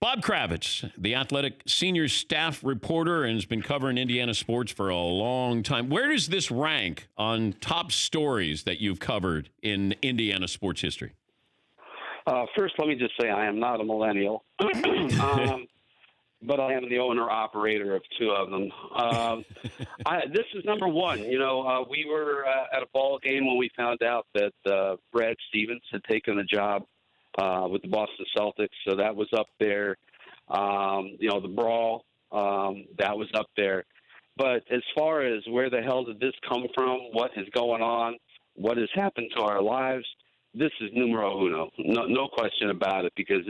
Bob Kravitz, the Athletic senior staff reporter, and has been covering Indiana sports for a long time. Where does this rank on top stories that you've covered in Indiana sports history? First, let me just say I am not a millennial, but I am the owner-operator of two of them. This is number one. We were at a ball game when we found out that Brad Stevens had taken a job with the Boston Celtics, so that was up there. The brawl, that was up there. But as far as where the hell did this come from, what is going on, what has happened to our lives, this is numero uno. No question about it, because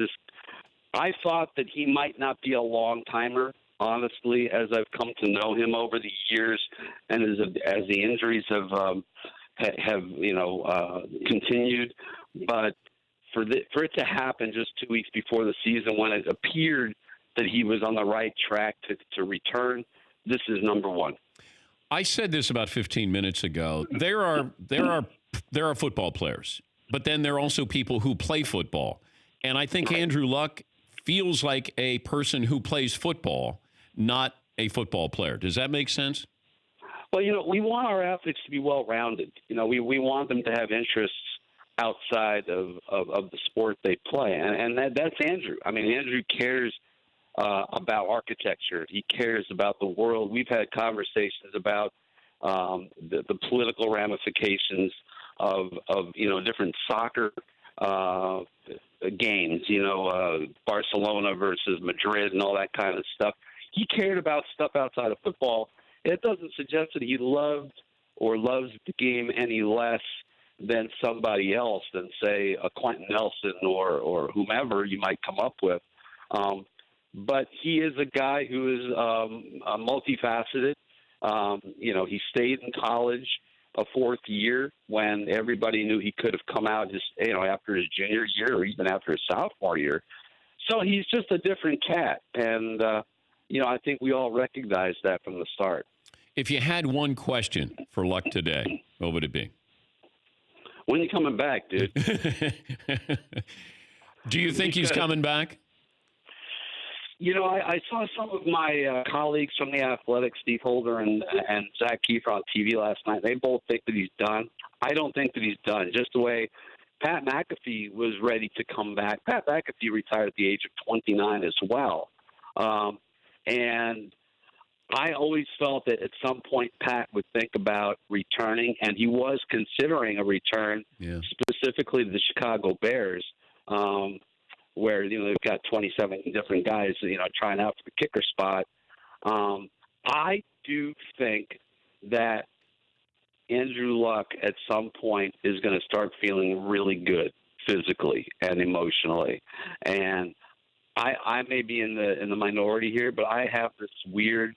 I thought that he might not be a long-timer, honestly, as I've come to know him over the years, and as the injuries have continued. But for it to happen just 2 weeks before the season, when it appeared that he was on the right track to return, this is number one. I said this about 15 minutes ago. There are football players, but then there are also people who play football. And I think Andrew Luck feels like a person who plays football, not a football player. Does that make sense? Well, we want our athletes to be well-rounded. We want them to have interests outside of the sport they play. And that's Andrew. I mean, Andrew cares about architecture. He cares about the world. We've had conversations about the political ramifications of different soccer games, Barcelona versus Madrid and all that kind of stuff. He cared about stuff outside of football. It doesn't suggest that he loved or loves the game any less than somebody else, than, say, a Quentin Nelson or whomever you might come up with. But he is a guy who is multifaceted. He stayed in college a fourth year when everybody knew he could have come out after his junior year or even after his sophomore year. So he's just a different cat. And, I think we all recognize that from the start. If you had one question for Luck today, what would it be? When are you coming back, dude? Do you think he's coming back? I saw some of my colleagues from the Athletic, Steve Holder and Zach Kiefer, on TV last night. They both think that he's done. I don't think that he's done. Just the way Pat McAfee was ready to come back. Pat McAfee retired at the age of 29 as well. And I always felt that at some point Pat would think about returning, and he was considering a return, specifically to the Chicago Bears, where they've got 27 different guys trying out for the kicker spot. I do think that Andrew Luck at some point is going to start feeling really good physically and emotionally, and I may be in the minority here, but I have this weird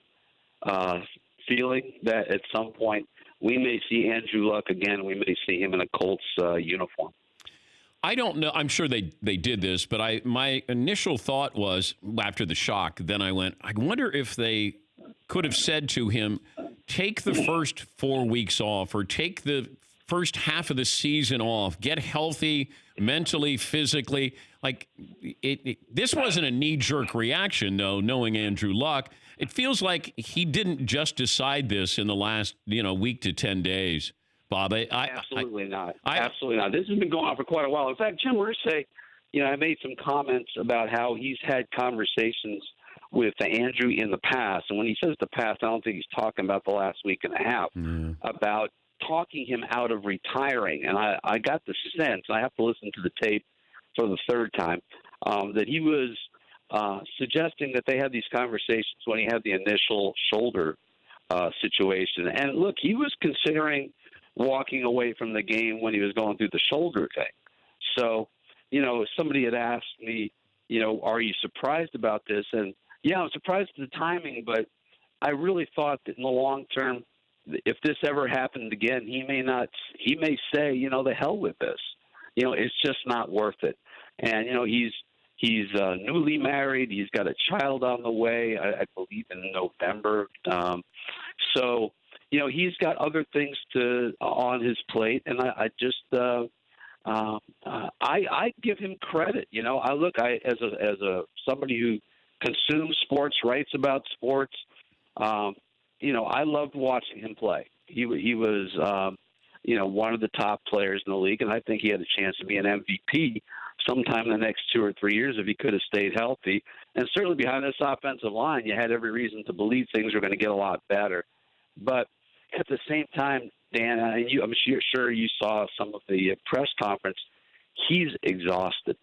feeling that at some point we may see Andrew Luck again. We may see him in a Colts uniform. I don't know. I'm sure they did this, but my initial thought was, after the shock, then I wonder if they could have said to him, take the first 4 weeks off, or take the first half of the season off, get healthy mentally, physically. This wasn't a knee-jerk reaction, though, knowing Andrew Luck. It feels like he didn't just decide this in the last, week to 10 days, Bob. Absolutely not. Absolutely not. This has been going on for quite a while. In fact, Jim Irsay, I made some comments about how he's had conversations with Andrew in the past. And when he says the past, I don't think he's talking about the last week and a half, about talking him out of retiring. And I got the sense, I have to listen to the tape for the third time, that he was suggesting that they had these conversations when he had the initial shoulder situation. And look, he was considering walking away from the game when he was going through the shoulder thing. So, somebody had asked me, are you surprised about this? And yeah, I'm surprised at the timing, but I really thought that in the long term, if this ever happened again, he may say, the hell with this. It's just not worth it. And, he's newly married. He's got a child on the way, I believe in November. So, he's got other things on his plate. And I I give him credit. As a somebody who consumes sports, writes about sports. I loved watching him play. He was one of the top players in the league, and I think he had a chance to be an MVP sometime in the next 2 or 3 years if he could have stayed healthy. And certainly behind this offensive line, you had every reason to believe things were going to get a lot better. But at the same time, Dan, I'm sure you saw some of the press conference. He's exhausted.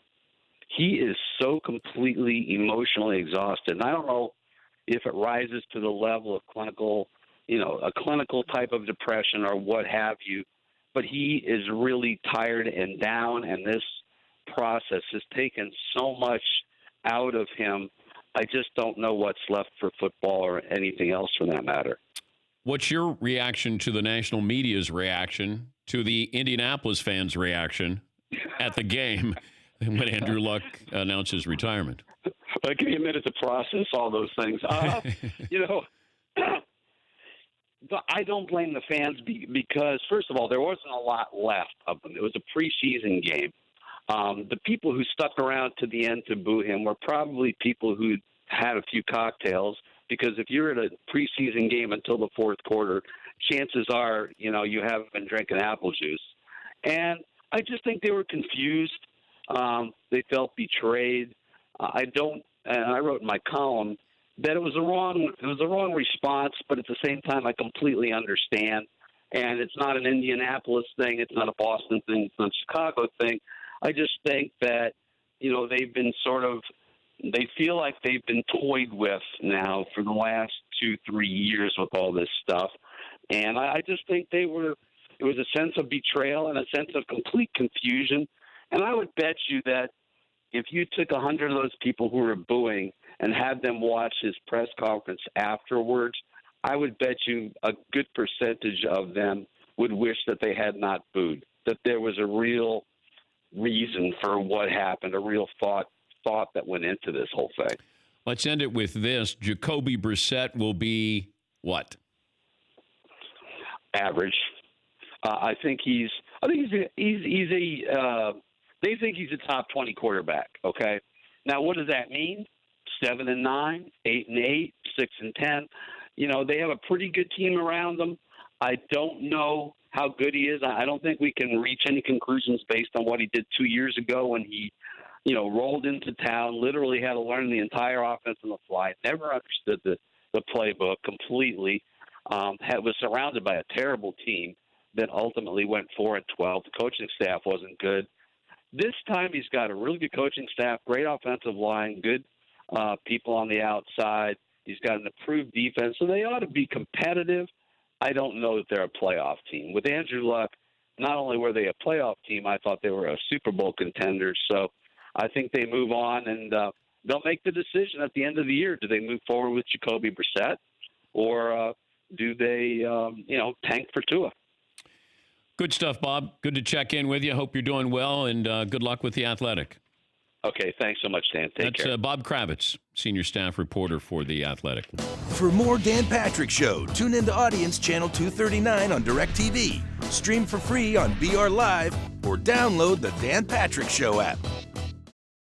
He is so completely emotionally exhausted. And I don't know if it rises to the level of a clinical type of depression or what have you, but he is really tired and down, and this process has taken so much out of him. I just don't know what's left for football or anything else for that matter. What's your reaction to the national media's reaction to the Indianapolis fans' reaction at the game when Andrew Luck announced his retirement? Give me a minute to process all those things. But I don't blame the fans because, first of all, there wasn't a lot left of them. It was a preseason game. The people who stuck around to the end to boo him were probably people who had a few cocktails, because if you're at a preseason game until the fourth quarter, chances are, you haven't been drinking apple juice. And I just think they were confused. They felt betrayed. And I wrote in my column that it was the wrong response, but at the same time, I completely understand. And it's not an Indianapolis thing. It's not a Boston thing. It's not a Chicago thing. I just think that, they feel like they've been toyed with now for the last 2-3 years with all this stuff. And I just think it was a sense of betrayal and a sense of complete confusion. And I would bet you that if you took 100 of those people who were booing and had them watch his press conference afterwards, I would bet you a good percentage of them would wish that they had not booed, that there was a real reason for what happened, a real thought that went into this whole thing. Let's end it with this. Jacoby Brissett will be what? Average. They think he's a top 20 quarterback. Okay. Now, what does that mean? 7-9, 8-8, 6-10. They have a pretty good team around them. I don't know how good he is. I don't think we can reach any conclusions based on what he did 2 years ago when he, rolled into town, literally had to learn the entire offense on the fly, never understood the playbook completely, was surrounded by a terrible team that ultimately went 4-12. The coaching staff wasn't good. This time he's got a really good coaching staff, great offensive line, good people on the outside. He's got an improved defense, so they ought to be competitive. I don't know that they're a playoff team. With Andrew Luck, not only were they a playoff team, I thought they were a Super Bowl contender. So I think they move on, and they'll make the decision at the end of the year. Do they move forward with Jacoby Brissett, or do they, tank for Tua? Good stuff, Bob. Good to check in with you. Hope you're doing well, and good luck with The Athletic. Okay, thanks so much, Dan. Take care. That's Bob Kravitz, senior staff reporter for The Athletic. For more Dan Patrick Show, tune into Audience Channel 239 on DirecTV. Stream for free on BR Live or download the Dan Patrick Show app.